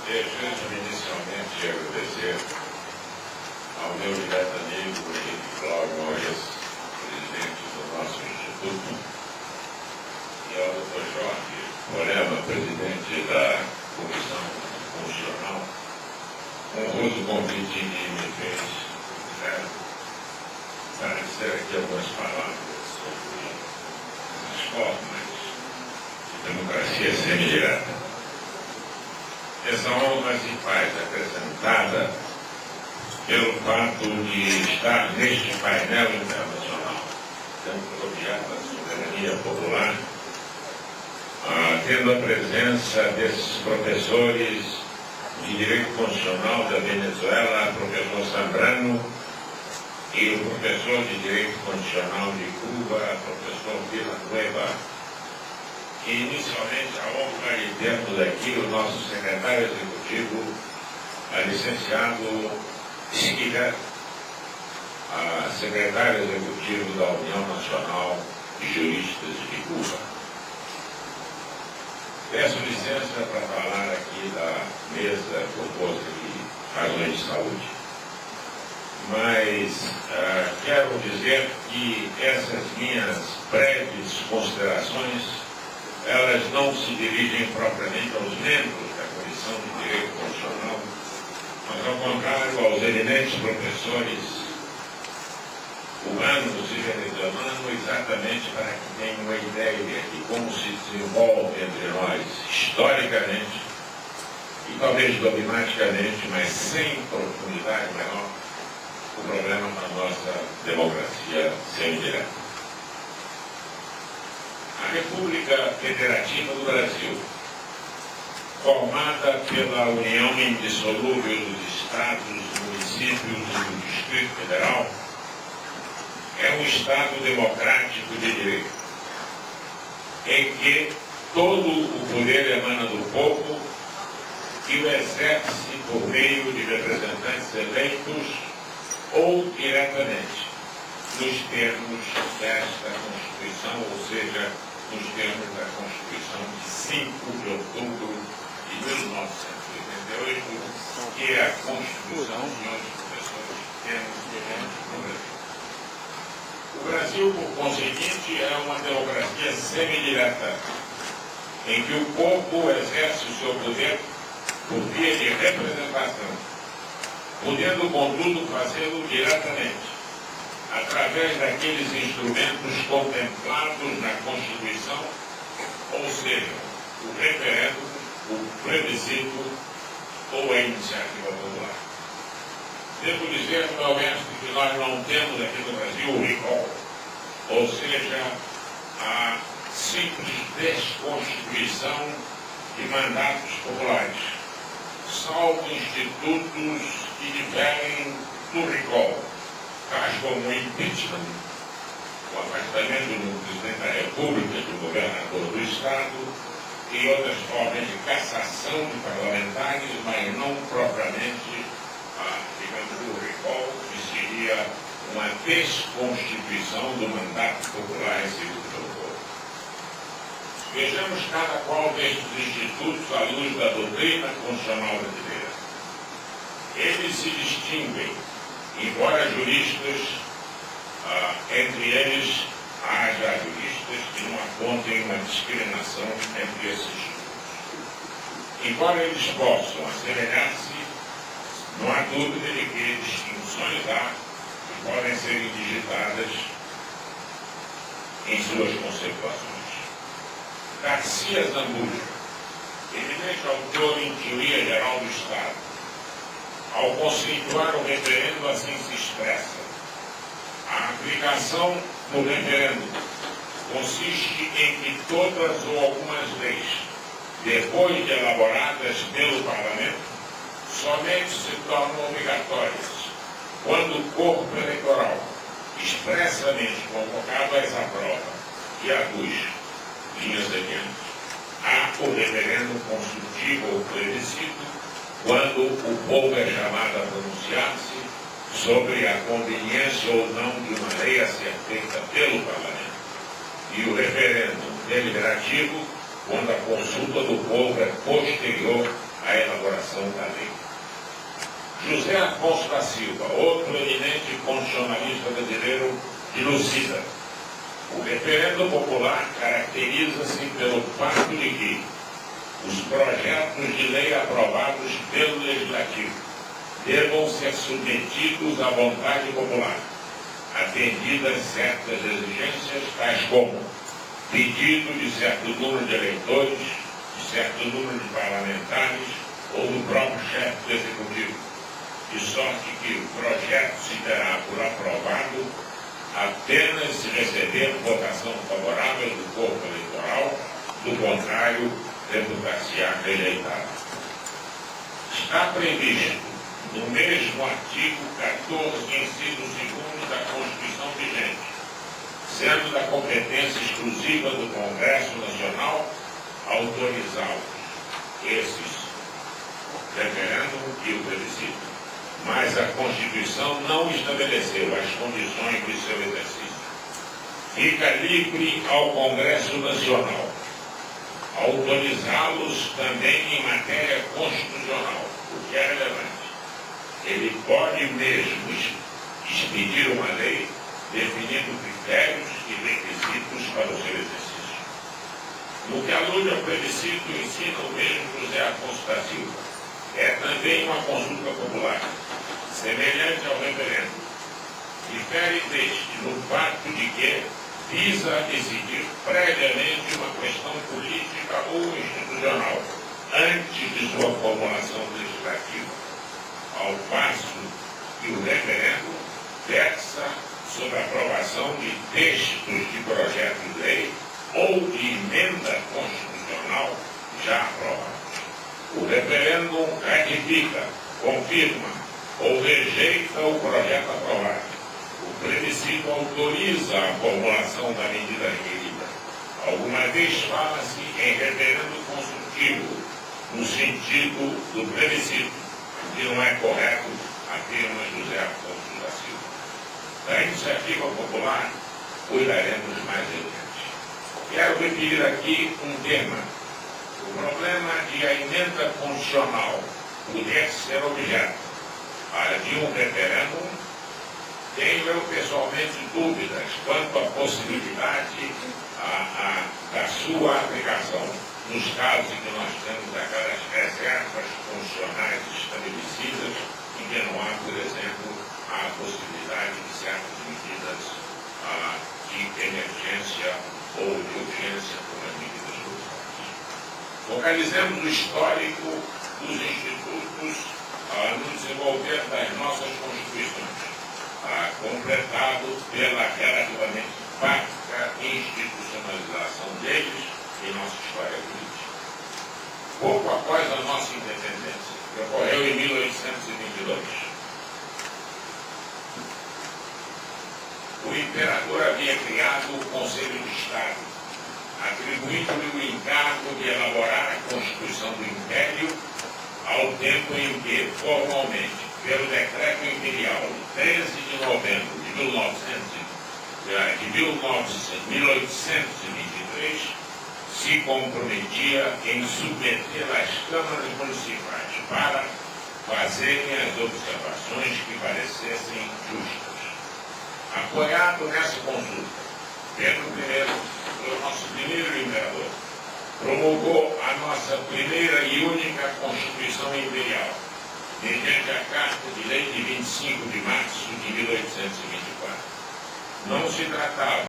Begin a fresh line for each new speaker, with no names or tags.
Deixe-me inicialmente agradecer ao meu direto amigo Henrique Cláudio Moraes, presidente do nosso Instituto, e ao Dr. Jorge Moreira, presidente da Comissão Constitucional, honroso convite que me fez para dizer aqui algumas palavras sobre as formas de democracia semi-direta. Essa honra se faz acrescentada pelo fato de estar neste painel internacional, campeonato da soberania popular, tendo a presença desses professores de Direito Constitucional da Venezuela, professor Zambrano, e o professor de Direito Constitucional de Cuba, professor Villanueva. E, inicialmente, a honra de termos aqui o nosso secretário executivo, licenciado Siqueira, secretário executivo da União Nacional de Juristas de Cuba. Peço licença para falar aqui da mesa proposta de razões de saúde. Mas quero dizer que essas minhas breves considerações elas não se dirigem propriamente aos membros da Comissão de Direito Constitucional, mas ao contrário aos eminentes professores cubanos e venezuelanos, exatamente para que tenham uma ideia de como se desenvolve entre nós historicamente e talvez dogmaticamente, mas sem profundidade maior, o problema da nossa democracia semi-direta. A República Federativa do Brasil, formada pela união indissolúvel dos estados, municípios e do Distrito Federal, é um Estado democrático de direito, em que todo o poder emana do povo e o exerce por meio de representantes eleitos ou diretamente, nos termos desta Constituição, ou seja, nos termos da Constituição de 5 de outubro de 1988, que é a Constituição que nós, professores, temos no Brasil. O Brasil, por conseguinte, é uma democracia semi-direta, em que o povo exerce o seu poder por via de representação, podendo, contudo, fazê-lo diretamente, através daqueles instrumentos contemplados na Constituição, ou seja, o referendo, o plebiscito ou a iniciativa popular. Devo dizer, meu mestre, que nós não temos aqui no Brasil o recall, ou seja, a simples desconstituição de mandatos populares, salvo institutos que diferem do recall, tais como o impeachment, o afastamento do presidente da República, do governador do Estado, e outras formas de cassação de parlamentares, mas não propriamente, digamos, o recall, que seria uma desconstituição do mandato popular recebido pelo povo. Vejamos cada qual destes institutos à luz da doutrina constitucional brasileira. Eles se distinguem, embora juristas, entre eles haja juristas que não apontem uma discriminação entre esses institutos. Embora eles possam assemelhar-se, não há dúvida de que distinções há que podem ser digitadas em suas conceituações. Garcia Zambuja, eminente autor em Teoria Geral do Estado, ao conceituar o referendo, assim se expressa: a aplicação do referendo consiste em que todas ou algumas leis, depois de elaboradas pelo Parlamento, somente se tornam obrigatórias quando o corpo eleitoral, expressamente convocado, as aprova e aduz. Linhas adiante. Há o referendo consultivo ou plebiscito quando o povo é chamado a pronunciar-se sobre a conveniência ou não de uma lei a ser feita pelo Parlamento. E o referendo deliberativo quando a consulta do povo é posterior a elaboração da lei. José Afonso da Silva, outro eminente constitucionalista brasileiro, elucida: o referendo popular caracteriza-se pelo fato de que os projetos de lei aprovados pelo Legislativo devam ser submetidos à vontade popular, atendidas certas exigências, tais como pedido de certo número de eleitores, de certo número de parlamentares ou do próprio chefe do Executivo, de sorte que o projeto se terá por aprovado apenas se receber votação favorável do corpo eleitoral, do contrário, reputar-se-á rejeitado. Está previsto no mesmo artigo 14, inciso 2 da Constituição vigente, sendo da competência exclusiva do Congresso Nacional autorizá-los, esses referendo e o plebiscito. Mas a Constituição não estabeleceu as condições de seu exercício. Fica livre ao Congresso Nacional autorizá-los também em matéria constitucional, o que é relevante. Ele pode mesmo expedir uma lei definindo critérios e requisitos para o seu exercício. No que alude ao plebiscito, ensina o mesmo José Afonso da Silva. É também uma consulta popular, semelhante ao referendo. Difere deste no fato de que visa decidir previamente uma questão política ou institucional antes de sua formulação legislativa, ao passo que o referendo versa sobre a aprovação de textos de projeto de lei ou de emenda constitucional já aprovados. O referendo ratifica, confirma ou rejeita o projeto aprovado. O plebiscito autoriza a formulação da medida requerida. Alguma vez fala-se em referendo consultivo, no sentido do plebiscito, o que não é correto, afirma José Afonso da Silva. Da iniciativa popular, cuidaremos mais adiante. Quero referir aqui um tema: o problema de a emenda constitucional poder ser objeto de um referendo. Tenho eu pessoalmente dúvidas quanto à possibilidade da sua aplicação nos casos em que nós temos aquelas reservas constitucionais estabelecidas e que não há, por exemplo, a possibilidade de certas medidas de emergência ou de urgência como as medidas urgentes. Localizemos o histórico dos institutos no desenvolver das nossas constituições, completado pela relativamente básica institucionalização deles em nossa história política. Pouco após a nossa independência, que ocorreu em 1822, o imperador havia criado o Conselho de Estado, atribuindo-lhe o encargo de elaborar a Constituição do Império, ao tempo em que, formalmente, pelo decreto imperial de 13 de novembro de 1823, se comprometia em submeter às câmaras municipais para fazerem as observações que parecessem justas. Apoiado nessa consulta, Pedro I, o nosso primeiro imperador, promulgou a nossa primeira e única Constituição Imperial, mediante a Carta de Lei de 25 de março de 1824. Não se tratava